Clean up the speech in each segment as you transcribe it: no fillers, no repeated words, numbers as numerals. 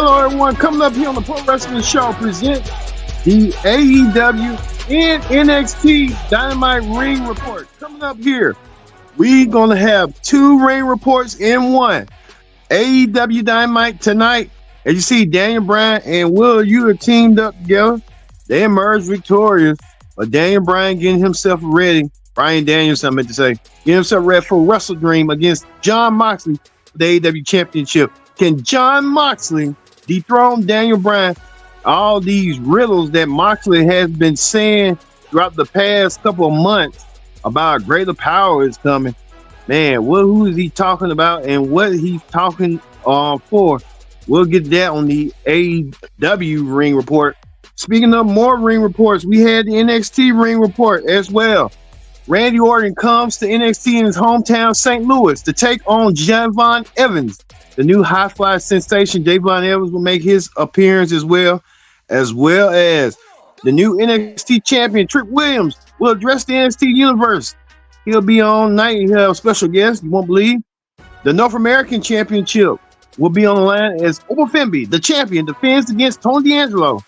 Hello, everyone. Coming up here on the Pro Wrestling Show, present the AEW and NXT Dynamite Ring Report. Coming up here, we're going to have two ring reports in one. AEW Dynamite tonight. As you see, Daniel Bryan and Will Yuta teamed up together. They emerged victorious, but Daniel Bryan getting himself ready. Bryan Danielson, I meant to say, getting himself ready for Wrestle Dream against Jon Moxley for the AEW Championship. Can Jon Moxley dethrone Daniel Bryan? All these riddles that Moxley has been saying throughout the past couple of months about greater power is coming. Man, who is he talking about and what he's talking for? We'll get that on the AEW Ring Report. Speaking of more ring reports, we had the NXT Ring Report as well. Randy Orton comes to NXT in his hometown, St. Louis, to take on Javon Evans. The new high-fly sensation, Javon Evans, will make his appearance as well as the new NXT champion, Trick Williams, will address the NXT universe. He'll be on night. He'll have a special guest, you won't believe. The North American Championship will be on the line as Oberfemby, the champion, defends against Tony D'Angelo.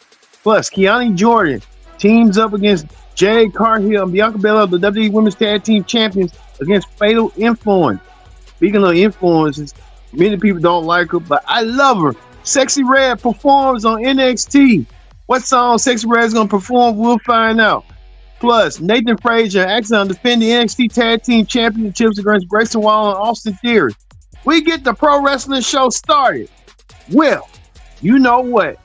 Plus, Kiani Jordan teams up against Jade Cargill and Bianca Belair, the WWE Women's Tag Team Champions, against Fatal Influence. Speaking of influences, many people don't like her, but I love her. Sexy Red performs on NXT. What song Sexy Red is going to perform, we'll find out. Plus, Nathan Frazier and Axon defend the NXT Tag Team Championships against Grayson Waller and Austin Theory. We get the Pro Wrestling Show started. Well, you know what?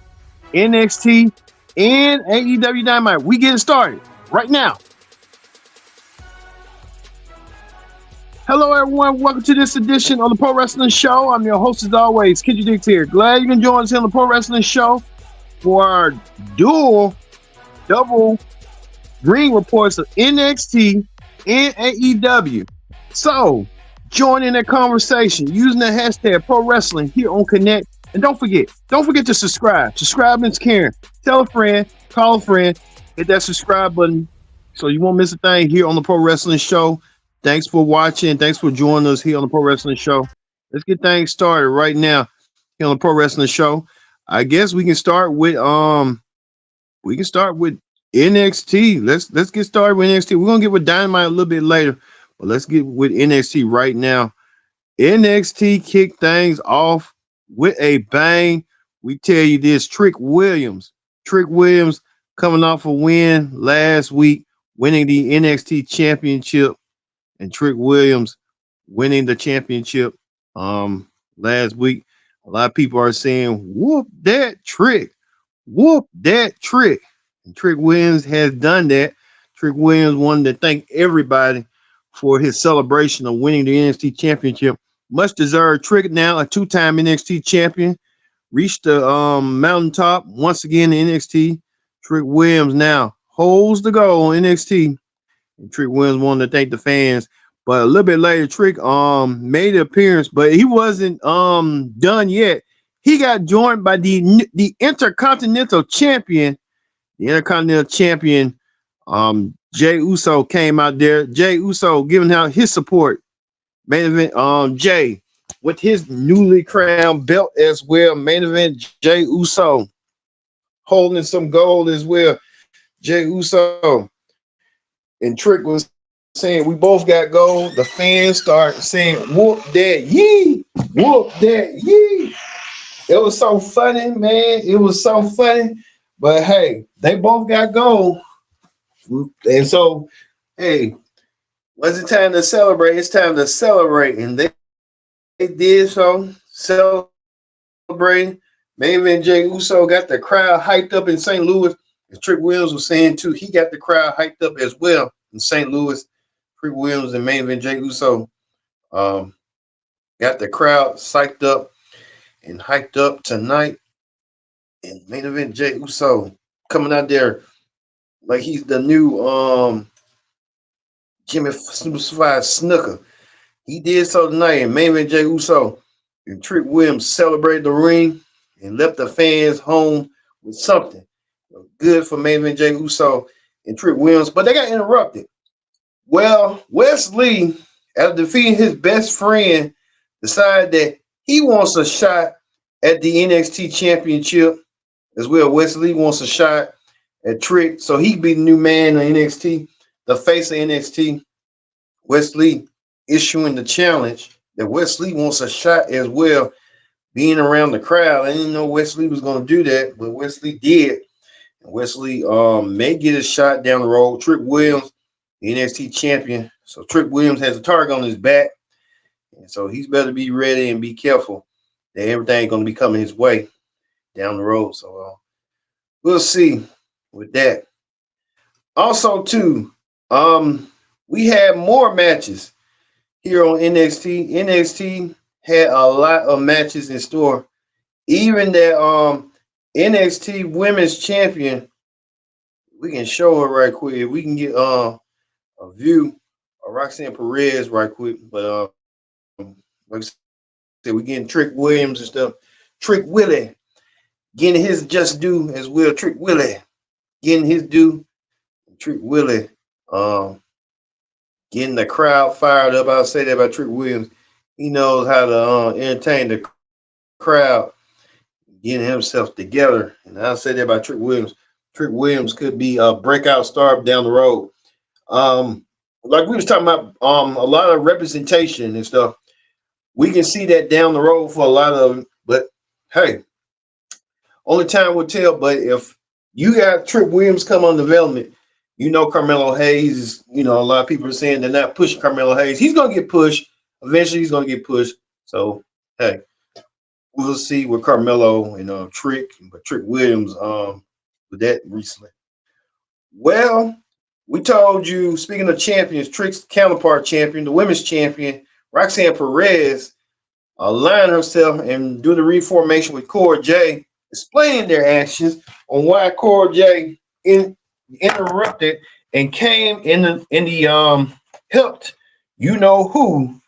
NXT and AEW Dynamite, we getting started right now. Hello, everyone. Welcome to this edition of the Pro Wrestling Show. I'm your host, as always, Kendrick Dix here. Glad you can join us here on the Pro Wrestling Show for our double ring reports of NXT and AEW. So, join in that conversation using the hashtag Pro Wrestling here on Connect. And don't forget to subscribe. Subscribe is caring. Tell a friend, call a friend, hit that subscribe button so you won't miss a thing here on the Pro Wrestling Show. Thanks for watching. Thanks for joining us here on the Pro Wrestling Show. Let's get things started right now here on the Pro Wrestling Show. I guess we can start with NXT. Let's get started with NXT. We're gonna get with Dynamite a little bit later, but let's get with NXT right now. NXT kicked things off with a bang. We tell you this: Trick Williams coming off a win last week, winning the NXT Championship. And Trick Williams winning the championship last week. A lot of people are saying, whoop that Trick. And Trick Williams has done that. Trick Williams wanted to thank everybody for his celebration of winning the NXT championship. Much deserved. Trick, now a two-time NXT champion, reached the mountaintop once again in NXT. Trick Williams now holds the goal in NXT. And Trick Williams wanted to thank the fans. But a little bit later, Trick made an appearance, but he wasn't done yet. He got joined by the Intercontinental Champion. The Intercontinental Champion, Jey Uso, came out there. Jey Uso giving out his support. Main event, Jey with his newly crowned belt as well. Main event, Jey Uso holding some gold as well. Jey Uso. And Trick was saying, we both got gold. The fans start saying, whoop that yee, whoop that yee. It was so funny, man. It was so funny. But hey, they both got gold. And so, hey, was it time to celebrate? It's time to celebrate. And they did so, celebrating. Main event Jey Uso got the crowd hyped up in St. Louis. And Trick Williams was saying too, he got the crowd hyped up as well in St. Louis. Trick Williams and main event Jey Uso got the crowd psyched up and hyped up tonight. And main event Jey Uso coming out there like he's the new Jimmy Snooker. He did so tonight. And main event Jey Uso and Trick Williams celebrated the ring and left the fans home with something good for main event Jey Uso and Trick Williams, but they got interrupted. Well, Wesley, after defeating his best friend, decided that he wants a shot at the NXT Championship as well. Wesley wants a shot at Trick, so he be the new man in NXT, the face of NXT. Wesley issuing the challenge that Wesley wants a shot as well, being around the crowd. I didn't know Wesley was going to do that, but Wesley did. Wesley may get a shot down the road. Trick Williams, the NXT champion. So Trick Williams has a target on his back. And so he's better be ready and be careful that everything going to be coming his way down the road. So we'll see with that. Also, too, we had more matches here on NXT. NXT had a lot of matches in store. Even that NXT Women's Champion, we can show her right quick. We can get a view of Roxanne Perez right quick. But like I said, we're getting Trick Williams and stuff. Trick Willie getting his just due as well. Trick Willie getting his due. Trick Willie getting the crowd fired up. I'll say that about Trick Williams. He knows how to entertain the crowd, getting himself together. And I'll say that about Trick Williams. Trick Williams could be a breakout star down the road. Like we was talking about a lot of representation and stuff. We can see that down the road for a lot of them. But hey, only time will tell. But if you got Trick Williams come on development, you know Carmelo Hayes is, a lot of people are saying they're not pushing Carmelo Hayes. He's going to get pushed. Eventually, he's going to get pushed. So, hey, we'll see with Carmelo and Trick Williams with that recently. Well, we told you, speaking of champions, Trick's counterpart champion, the women's champion, Roxanne Perez, aligned herself and do the reformation with Cora J, explaining their actions on why Cora J interrupted and came in the helped who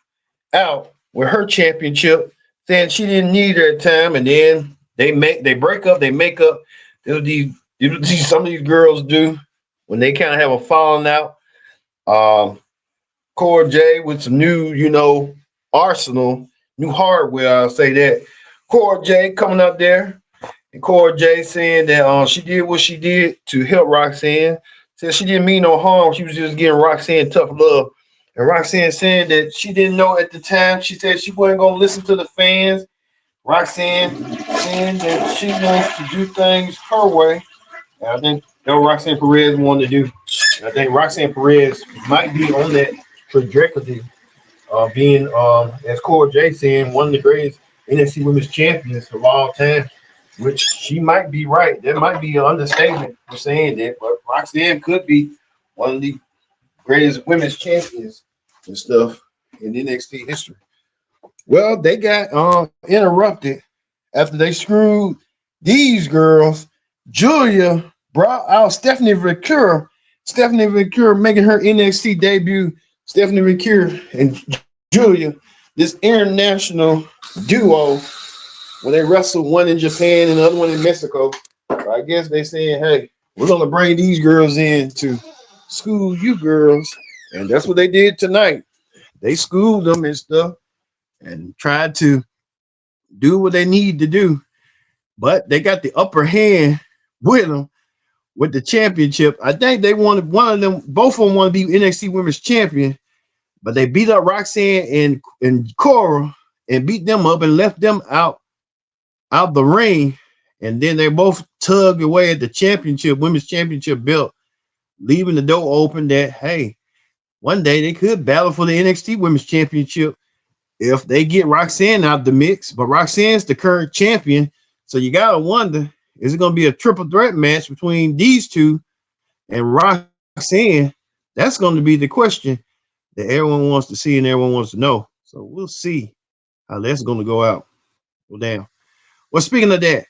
out with her championship, saying she didn't need her at the time, and then they break up, they make up. Some of these girls do when they kind of have a falling out. Cora J with some new, arsenal, new hardware, I'll say that. Cora J coming up there, and Cora J saying that she did what she did to help Roxanne. Said she didn't mean no harm. She was just giving Roxanne tough love. And Roxanne saying that she didn't know at the time. She said she wasn't going to listen to the fans. Roxanne saying that she wants to do things her way. And I think that's what Roxanne Perez wanted to do. And I think Roxanne Perez might be on that trajectory of being, as Cora J saying, one of the greatest NXT Women's Champions of all time, which she might be right. That might be an understatement for saying that, but Roxanne could be one of the greatest women's champions and stuff in NXT history. Well, they got interrupted after they screwed these girls. Julia brought out Stephanie Vicur. Stephanie Vicur making her NXT debut. Stephanie Vicur and Julia, this international duo, when they wrestled, one in Japan and the other one in Mexico. So I guess they saying, hey, we're going to bring these girls in to school you girls. And that's what they did tonight. They schooled them and stuff and tried to do what they need to do. But they got the upper hand with them with the championship. I think they wanted both of them want to be NXT Women's Champion, but they beat up Roxanne and Cora and beat them up and left them out the ring. And then they both tugged away at the women's championship belt, leaving the door open that, hey, one day they could battle for the NXT Women's Championship if they get Roxanne out the mix. But Roxanne's the current champion. So you got to wonder, is it going to be a triple threat match between these two and Roxanne? That's going to be the question that everyone wants to see and everyone wants to know. So we'll see how that's going to go out. Go down. Well, speaking of that,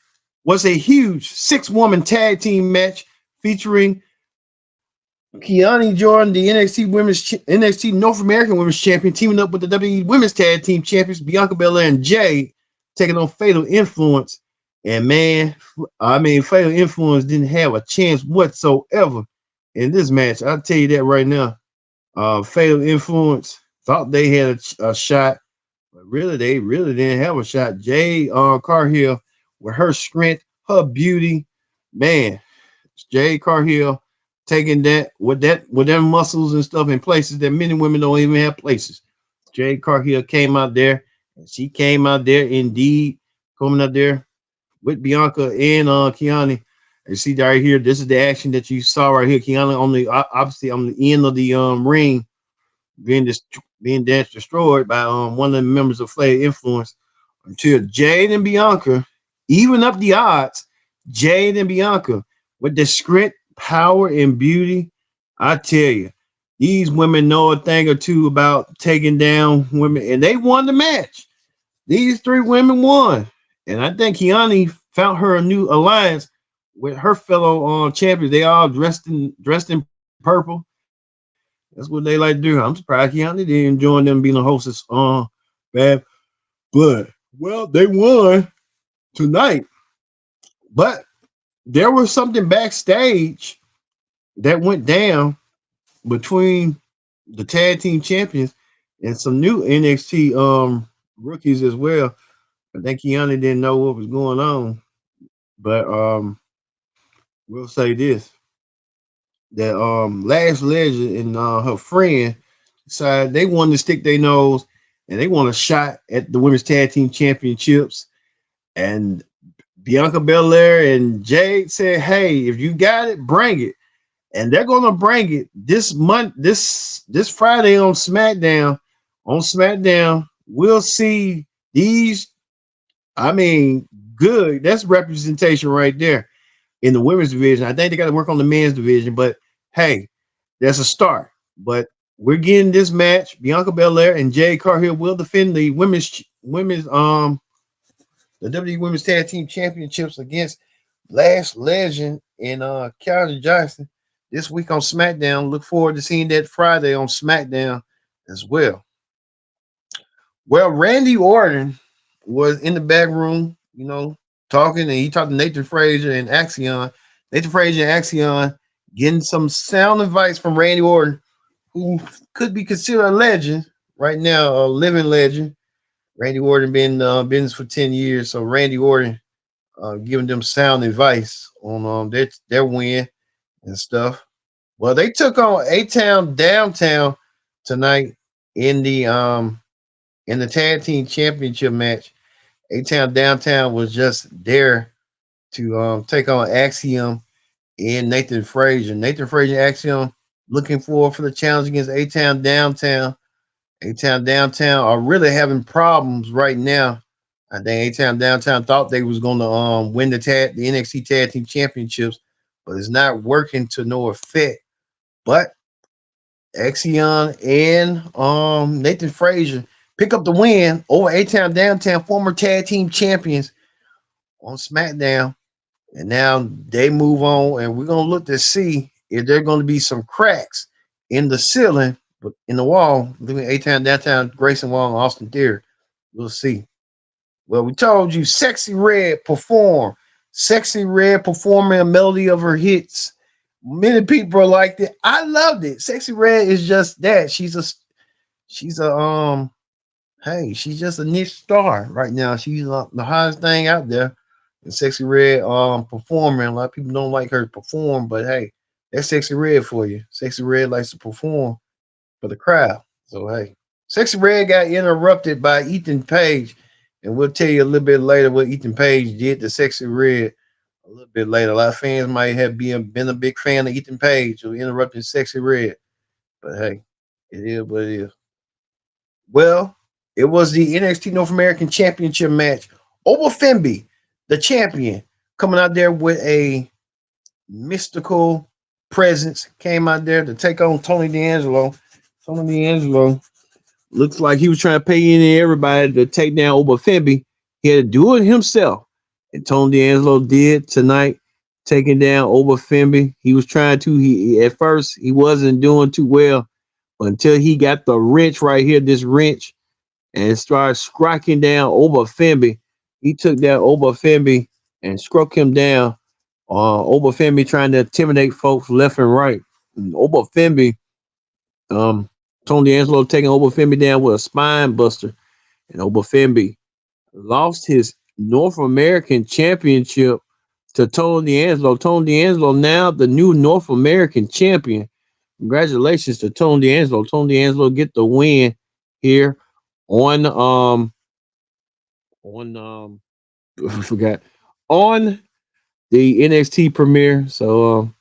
was a huge 6-woman tag team match featuring Kiani Jordan, the NXT North American Women's Champion, teaming up with the WWE Women's Tag Team Champions Bianca Belair and Jay, taking on Fatal Influence. And man, Fatal Influence didn't have a chance whatsoever in this match. I'll tell you that right now. Fatal Influence thought they had a shot, But really, they really didn't have a shot. Jade Carhill, with her strength, her beauty, man, Jade Carhill taking that with their muscles and stuff in places that many women don't even have places. Jade Carhill came out there, and she came out there indeed, coming out there with Bianca and Kiani. And see right here, this is the action that you saw right here. Kiana on the obviously on the end of the ring being dash destroyed by one of the members of Flair Influence until Jade and Bianca even up the odds. Jade and Bianca with the script, power, and beauty. I tell you, these women know a thing or two about taking down women, and they won the match. These three women won, and I think Kiani found her a new alliance with her fellow champions. They all dressed in purple. That's what they like to do. I'm surprised Kiani didn't join them being a hostess. Bad blood. Well, they won tonight, but there was something backstage that went down between the tag team champions and some new NXT rookies as well. I think Kiana didn't know what was going on, but we'll say this: that Last Legend and her friend decided they wanted to stick their nose and they want a shot at the women's tag team championships. And Bianca Belair and Jade said, "Hey, if you got it, bring it." And they're gonna bring it this month, this Friday on SmackDown. On SmackDown, we'll see these. I mean, good. That's representation right there in the women's division. I think they got to work on the men's division, but hey, that's a start. But we're getting this match. Bianca Belair and Jade Cargill will defend the women's the WWE Women's Tag Team Championships against Last Legend and Calvin Johnson this week on SmackDown. Look forward to seeing that Friday on SmackDown as well. Well, Randy Orton was in the back room, talking, and he talked to Nathan Frazier and Axion. Nathan Frazier and Axion getting some sound advice from Randy Orton, who could be considered a legend right now, a living legend. Randy Orton been business for 10 years, so Randy Orton giving them sound advice on their win and stuff. Well, they took on A-Town Downtown tonight in the tag team championship match. A-Town Downtown was just there to take on Axiom and Nathan Frazier. Nathan Frazier and Axiom looking forward for the challenge against A-Town Downtown. A-Town Downtown are really having problems right now. I think A-Town Downtown thought they was going to win the NXT Tag Team Championships, but it's not working to no effect. But Axion and Nathan Frazier pick up the win over A-Town Downtown, former tag team champions on SmackDown. And now they move on, and we're going to look to see if there are going to be some cracks in the ceiling, in the wall, between A-Town Downtown, Grayson Wall, and Austin Theory. We'll see. Well, we told you Sexy Red perform. Sexy Red performing a melody of her hits. Many people liked it. I loved it. Sexy Red is just that. She's just a niche star right now. She's the hottest thing out there. And Sexy Red performing. A lot of people don't like her to perform, but hey, that's Sexy Red for you. Sexy Red likes to perform for the crowd. So hey, Sexy Red got interrupted by Ethan Page, and we'll tell you a little bit later what Ethan Page did to Sexy Red. A little bit later, a lot of fans might have been a big fan of Ethan Page who interrupted Sexy Red, but hey, it is what it is. Well, it was the NXT North American Championship match. Oba Femi, the champion, coming out there with a mystical presence, came out there to take on Tony D'Angelo. Tony D'Angelo looks like he was trying to pay in everybody to take down Oba Femi. He had to do it himself. And Tony D'Angelo did tonight, taking down Oba Femi. He was trying to, at first, he wasn't doing too well until he got the wrench right here, this wrench, and started striking down Oba Femi. He took down Oba Femi and struck him down. Oba Femi trying to intimidate folks left and right. And Oba Femi, Tony D'Angelo taking Oba Femi down with a spine buster. and Obafembi lost his North American Championship to Tony D'Angelo. Tony D'Angelo now the new North American champion. Congratulations to Tony D'Angelo. Tony D'Angelo get the win here on on I forgot on the NXT premiere. So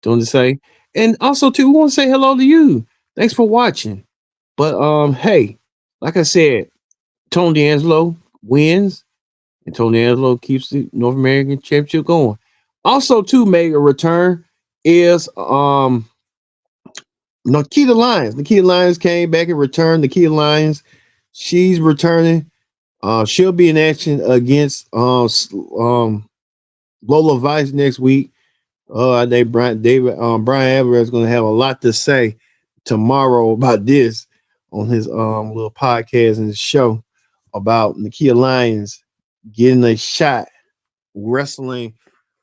don't say. And also too, we want to say hello to you. Thanks for watching. But hey, like I said, Tony D'Angelo wins, and Tony D'Angelo keeps the North American Championship going. Also, to make a return is Nikita Lyons. Nikita Lyons came back and returned. Nikita Lyons, she's returning. She'll be in action against Lola Vice next week. Brian Alvarez is going to have a lot to say tomorrow about this on his little podcast and his show about Nakia Lyons getting a shot wrestling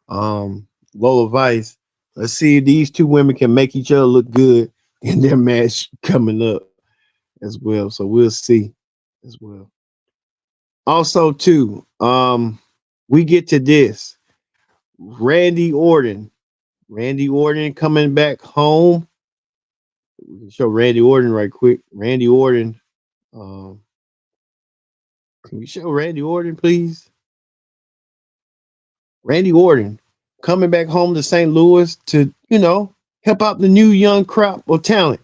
Lola Vice. Let's see if these two women can make each other look good in their match coming up as well. So we'll see as well. Also, too, we get to this. Randy Orton. Randy Orton coming back home. We can show Randy Orton right quick. Randy Orton. Um, can we show Randy Orton, please? Randy Orton coming back home to St. Louis to, help out the new young crop of talent.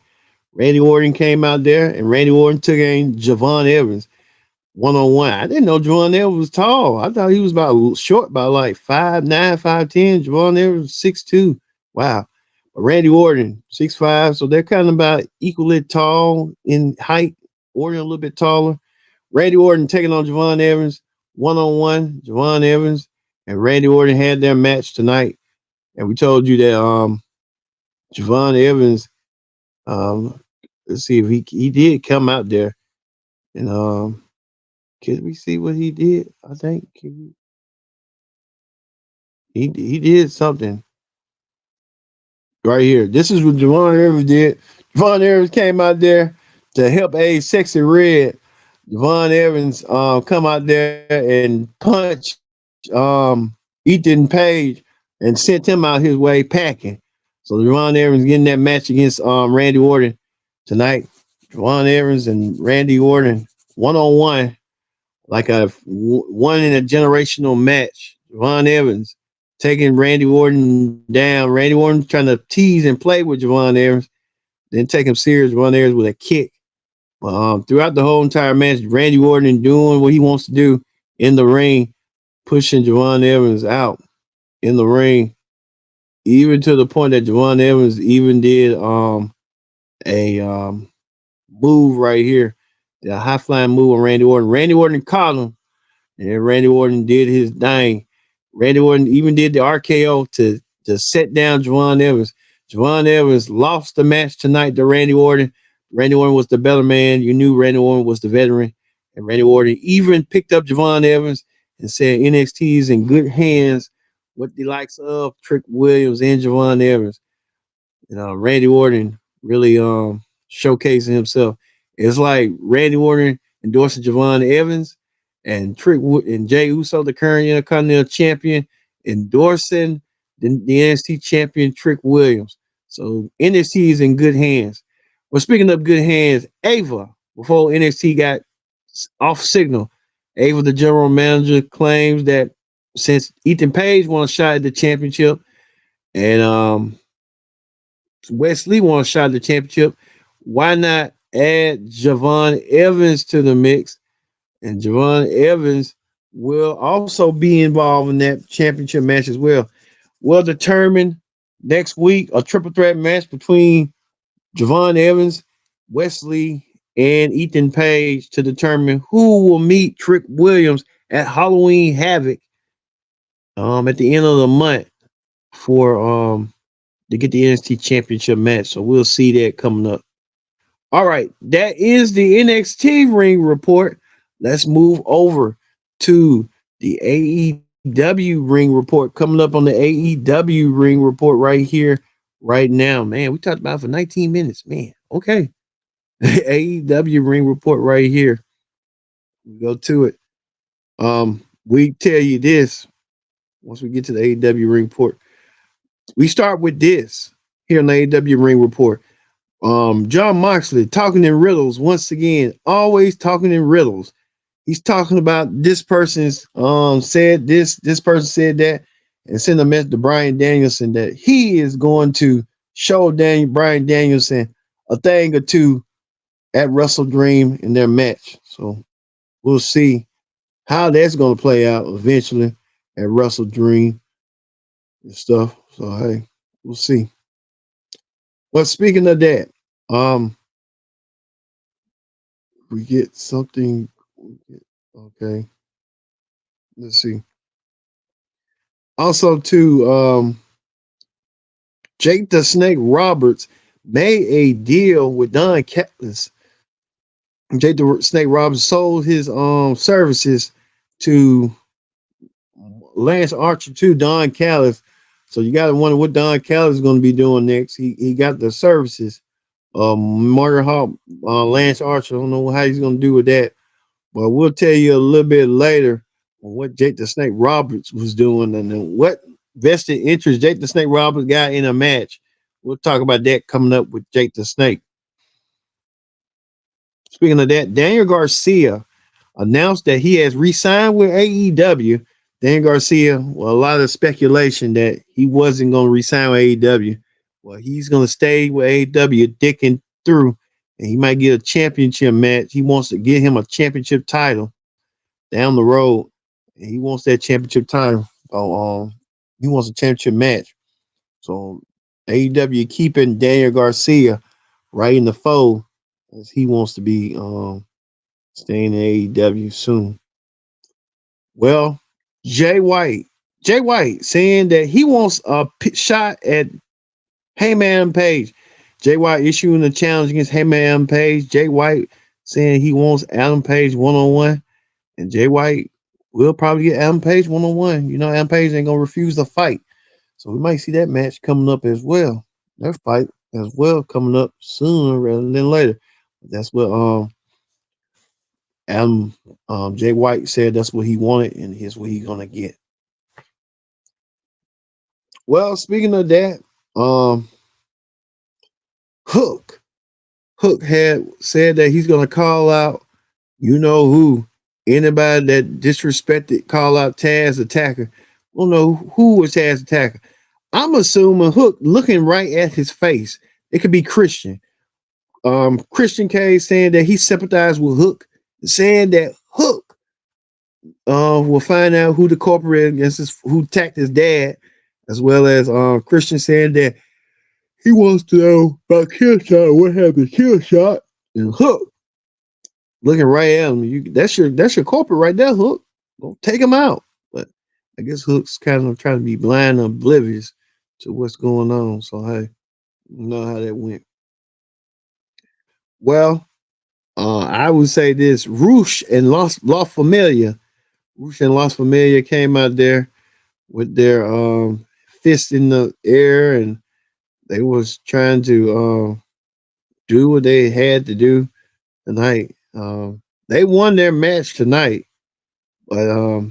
Randy Orton came out there, and Randy Orton took in Javon Evans one-on-one. I didn't know Javon Evans was tall. I thought he was about short by like 5'9", 5'10". Javon Evans 6'2". Wow. But Randy Orton 6'5", so they're kind of about equally tall in height. Orton a little bit taller. Randy Orton taking on Javon Evans one-on-one. Javon Evans and Randy Orton had their match tonight, and we told you that Javon Evans. Let's see if he did come out there, and can we see what he did? I think he did something right here. This is what Javon Evans did. Javon Evans came out there to help a Sexy Red. Javon Evans come out there and punch Ethan Page and sent him out his way packing. So Javon Evans getting that match against Randy Orton tonight. Javon Evans and Randy Orton one-on-one, like a one in a generational match. Javon Evans taking Randy Orton down. Randy Orton trying to tease and play with Javon Evans, then take him serious. Javon Evans with a kick. Throughout the whole entire match, Randy Orton doing what he wants to do in the ring, pushing Javon Evans out in the ring, even to the point that Javon Evans even did a move right here, the high flying move on Randy Orton. Randy Orton caught him, and Randy Orton did his thing. Randy Orton even did the RKO to set down Javon Evans. Javon Evans lost the match tonight to Randy Orton. Randy Orton was the better man. You knew Randy Orton was the veteran. And Randy Orton even picked up Javon Evans and said NXT is in good hands with the likes of Trick Williams and Javon Evans. Randy Orton really showcasing himself. It's like Randy Orton endorsing Javon Evans and and Jay Uso, the current Intercontinental Champion, endorsing the NXT Champion Trick Williams. So NXT is in good hands. Well, speaking of good hands, Ava, before NXT got off signal, Ava, the general manager, claims that since Ethan Page won a shot at the championship and Wesley won a shot at the championship, why not add Javon Evans to the mix? And Javon Evans will also be involved in that championship match as well. We'll determine next week a triple threat match between Javon Evans, Wesley, and Ethan Page to determine who will meet Trick Williams at Halloween Havoc at the end of the month for to get the NXT Championship match. So we'll see that coming up. All right, that is the NXT ring report. Let's move over to the AEW ring report coming up on the AEW ring report right here, right now. Man, we talked about it for 19 minutes. Man, okay. AEW ring report right here. We go to it. We tell you this once we get to the AEW ring report. We start with this here on the AEW ring report. John Moxley talking in riddles once again, always talking in riddles. He's talking about this person's said this person said that, and send a message to Brian Danielson that he is going to show Brian Danielson a thing or two at Wrestle Dream in their match. So we'll see how that's going to play out eventually at Wrestle Dream and stuff. So hey, we'll see. But speaking of that, um, we get something. Okay, let's see. Also, too, Jake the Snake Roberts made a deal with Don Callis. Jake the Snake Roberts sold his services to Lance Archer to Don Callis. So you got to wonder what Don Callis is going to be doing next. He got the services. Margaret Hall, Lance Archer. I don't know how he's going to do with that, but we'll tell you a little bit later on what Jake the Snake Roberts was doing and then what vested interest Jake the Snake Roberts got in a match. We'll talk about that coming up with Jake the Snake. Speaking of that, Daniel Garcia announced that he has re-signed with AEW. Daniel Garcia, well, a lot of speculation that he wasn't going to re-sign with AEW. Well, he's going to stay with AEW, dicking through, and he might get a championship match. He wants to get him a championship title down the road. And he wants that championship title. He wants a championship match. So AEW keeping Daniel Garcia right in the fold as he wants to be staying in AEW soon. Well, Jay White, Jay White saying that he wants a shot at Heyman Page. Jay White issuing a challenge against Heyman Page. Jay White saying he wants Adam Page 1-on-1. And Jay White will probably get Adam Page 1-on-1. You know, Adam Page ain't going to refuse to fight. So we might see that match coming up as well. That fight as well coming up sooner rather than later. That's what Adam Jay White said that's what he wanted, and here's what he's gonna get. Well, speaking of that, Hook. Hook had said that he's gonna call out, you know who, anybody that disrespected, call out Taz Attacker. We don't know who was Taz Attacker. I'm assuming Hook looking right at his face. It could be Christian. Christian K saying that he sympathized with Hook, saying that Hook will find out who the corporate who attacked his dad, as well as Christian saying that he wants to know about Killshot, what happened to Killshot, and Hook looking right at him. That's your corporate right there, Hook. Go take him out. But I guess Hook's kind of trying to be blind and oblivious to what's going on. So hey, you know how that went. Well, I would say this: Roosh and La Familia. Roosh and La Familia came out there with their fist in the air, and they was trying to do what they had to do tonight. They won their match tonight, but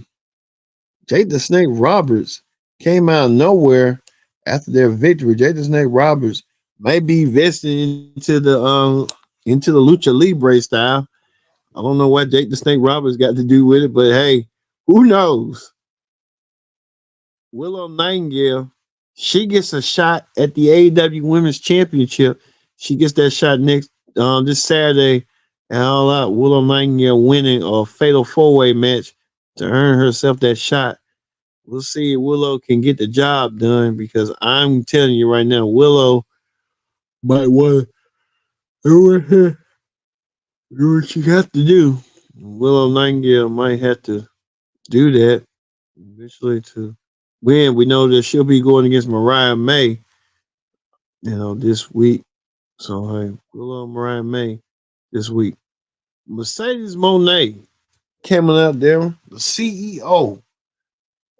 Jake the Snake Roberts came out of nowhere after their victory. Jake the Snake Roberts may be vested into the Lucha Libre style. I don't know what Jake the Snake Roberts got to do with it, but hey, who knows? Willow Nightingale, she gets a shot at the AEW Women's Championship. She gets that shot next this Saturday and All Out. Willow Nightingale winning a fatal four-way match to earn herself that shot. We'll see if Willow can get the job done because I'm telling you right now, Willow might want to do what she got to do. Willow Nightingale might have to do that eventually to win. We know that she'll be going against Mariah May, this week. So hey, Willow Mariah May this week. Mercedes Monet coming out there, the CEO.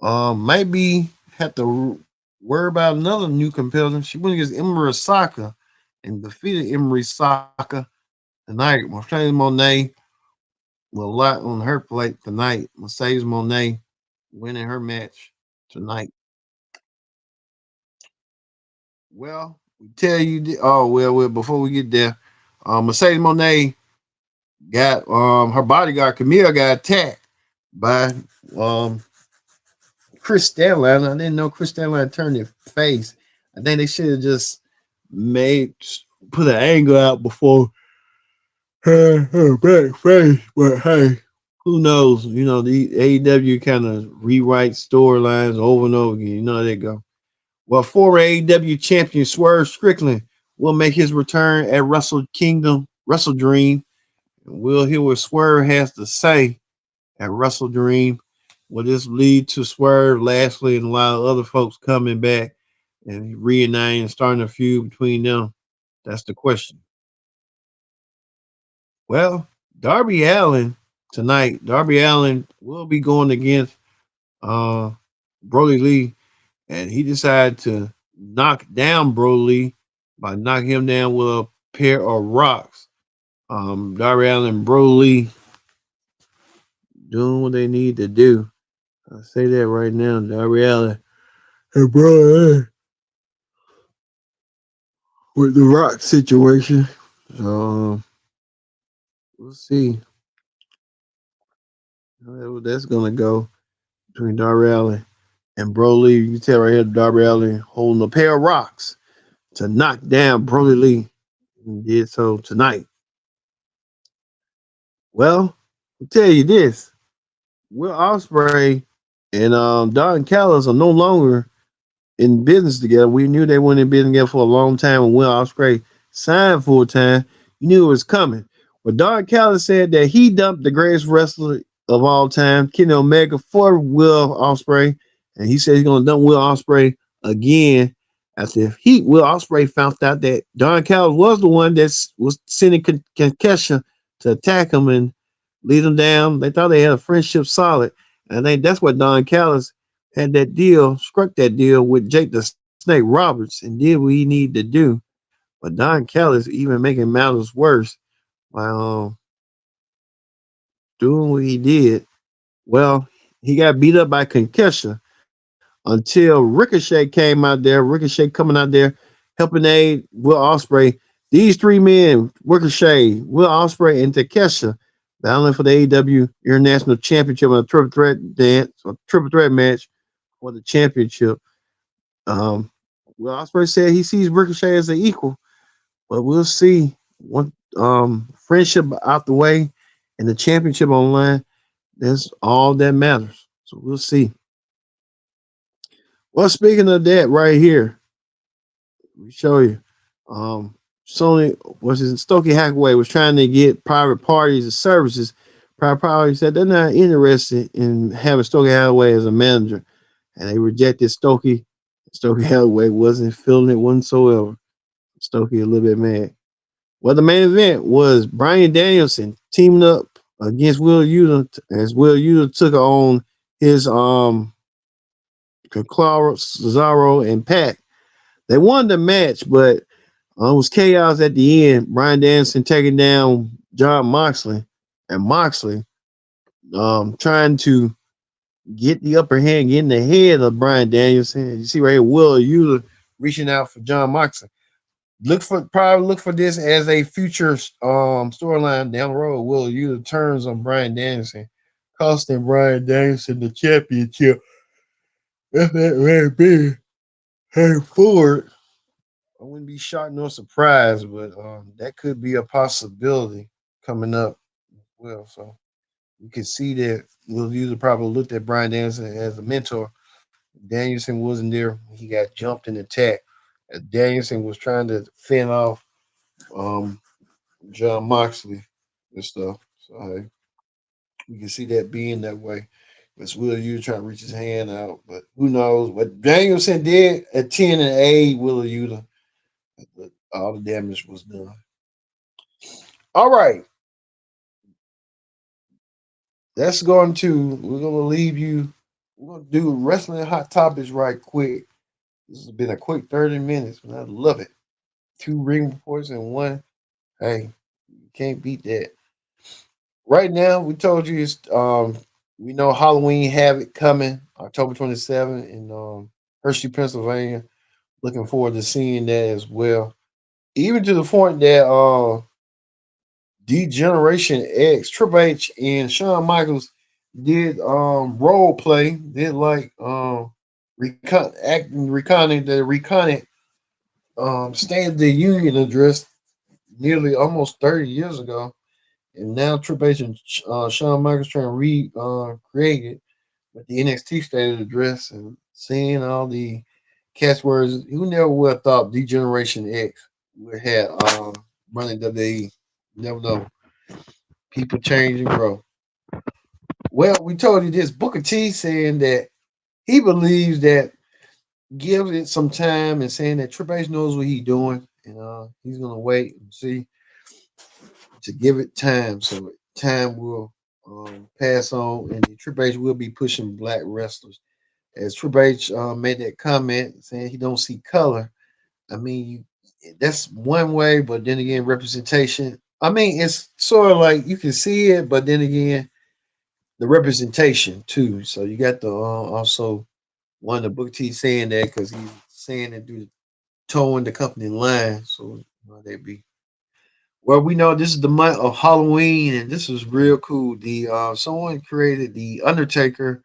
Maybe have to worry about another new competitor. She went against Emery Saka and defeated Emery Saka tonight. Mercedes Monet with a lot on her plate tonight. Mercedes Monet winning her match tonight. Well, we tell you. Well. Before we get there, Mercedes Monet got her bodyguard Camille got attacked by um Chris Stanley. I didn't know Chris Stanley turned his face. I think they should have just made put an angle out before her back face. But hey, who knows? You know, the AEW kind of rewrite storylines over and over again. You know how they go. Well, former AEW champion Swerve Strickland will make his return at Wrestle Kingdom, Wrestle Dream. And we'll hear what Swerve has to say at Wrestle Dream. Will this lead to Swerve, Lashley, and a lot of other folks coming back and reuniting and starting a feud between them? That's the question. Well, Darby Allen tonight. Darby Allen will be going against uh, Brody Lee, and he decided to knock down Brody by knocking him down with a pair of rocks. Darby Allen and Brody Lee doing what they need to do. I say that right now. Darby Allen and Brody with the rock situation. So we'll see how that's gonna go between Darby Allen and Brody Lee. You can tell right here Darby Allen holding a pair of rocks to knock down Brody Lee. He did so tonight. Well, I'll tell you this. Will Ospreay and Don Callis are no longer in business together. We knew they weren't in business together for a long time. When Will Ospreay signed full time, you knew it was coming. But Don Callis said that he dumped the greatest wrestler of all time, Kenny Omega, for Will Ospreay, and he said he's going to dump Will Ospreay again. After Will Ospreay found out that Don Callis was the one that was sending Concussion to attack him and lead him down. They thought they had a friendship solid, and I think that's what Don Callis had that deal, struck that deal with Jake the Snake Roberts and did what he needed to do. But Don Callis even making matters worse by doing what he did. Well, he got beat up by concussion until Ricochet came out there. Ricochet coming out there helping aid Will Ospreay. These three men, Ricochet, Will Ospreay, and Takesha, battling for the AEW International Championship in a triple threat match for the championship. Um, Will Ospreay said he sees Ricochet as an equal, but we'll see. One friendship out the way and the championship online. That's all that matters. So we'll see. Well, speaking of that, right here, we show you. Um, Sony was in Stokey Hackaway was trying to get private parties and services. Private parties said they're not interested in having Stokey Hackaway as a manager, and they rejected Stokey. Stokey Hackaway wasn't feeling it whatsoever. Stokey a little bit mad. Well, the main event was Brian Danielson teaming up against Will Yuta as Will Yuta took on his Claro, Cesaro, and Pac. They won the match, but it was chaos at the end. Brian Danielson taking down John Moxley, and Moxley trying to get the upper hand, getting the head of Brian Danielson. You see right here, Will Yuta reaching out for John Moxley. Look for this as a future storyline down the road. Will Yuta turns on Brian Danielson, costing Brian Danielson the championship. If that may be heading forward, I wouldn't be shocked nor surprised, but that could be a possibility coming up. Well, so you can see that Will Yuta probably looked at Brian Danielson as a mentor. Danielson wasn't there; he got jumped and attacked. Danielson was trying to fend off um, John Moxley and stuff. So hey, you can see that being that way. But Will you trying to reach his hand out, but who knows? But Danielson did attend and aid Will Yuta, but all the damage was done. All right, we're gonna leave you. We're gonna do wrestling hot topics right quick. This has been a quick 30 minutes, but I love it. Two ring reports and one. Hey, you can't beat that. right now, we told you it's we know Halloween Havoc coming October 27th in Hershey, Pennsylvania. Looking forward to seeing that as well. Even to the point that D Generation X, Triple H and Shawn Michaels did role play, did like recounting the recounted State of the Union address nearly almost 30 years ago. And now Triple H and Shawn Michaels trying to create it with the NXT State of the Address and seeing all the catchwords. Who never would have thought D Generation X would have running WWE? Never know. People change and grow. Well, we told you this. Booker T saying that he believes that give it some time and saying that Triple H knows what he's doing and he's gonna wait and see to give it time. So time will pass on, and the Triple H will be pushing black wrestlers. As Triple H made that comment saying he don't see color. I mean, that's one way, but then again, representation. I mean, it's sort of like you can see it, but then again, the representation too. So you got the also one of the book T saying that because he's saying that due to towing the company line. So they be. Well, we know this is the month of Halloween, and this is real cool. The someone created the Undertaker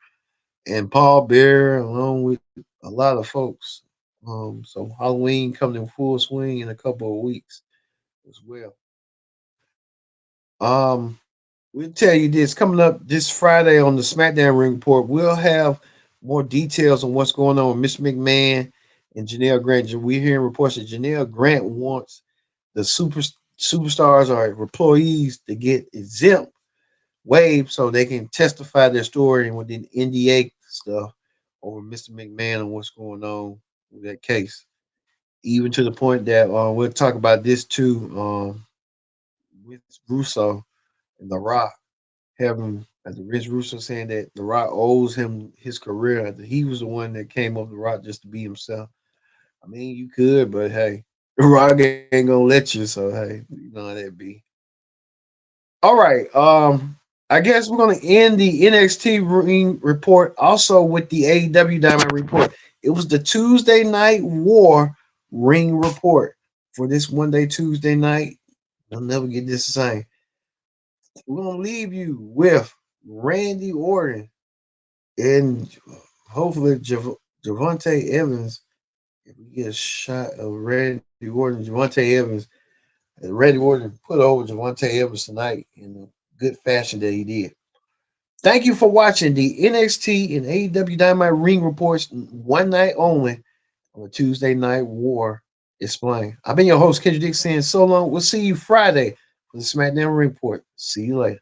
and Paul Bear along with a lot of folks. So Halloween coming in full swing in a couple of weeks as well. Um, we'll tell you this coming up this Friday on the SmackDown Ring Report. We'll have more details on what's going on with Miss McMahon and Janelle Grant. We're hearing reports that Janelle Grant wants the superstars or employees to get exempt waived so they can testify their story and within NDA stuff over Mr. McMahon and what's going on with that case. Even to the point that we'll talk about this too with Russo and The Rock having the Rich Russo saying that The Rock owes him his career after he was the one that came up The Rock just to be himself. I mean, you could, but hey, The Rock ain't gonna let you, so hey, you know how that be. All right. I guess we're gonna end the NXT ring report also with the AEW Dynamite report. It was the Tuesday night war ring report for this one day Tuesday night. I'll never get this the same. We're gonna leave you with Randy Orton and hopefully Javante Evans. If we get a shot of Randy Orton, Javante Evans, and Randy Orton put over Javante Evans tonight in a good fashion that he did. Thank you for watching the NXT and AEW Dynamite Ring Reports one night only on a Tuesday Night War Explained. I've been your host, Kendrick Dick, saying so long. We'll see you Friday for the SmackDown Ring Report. See you later.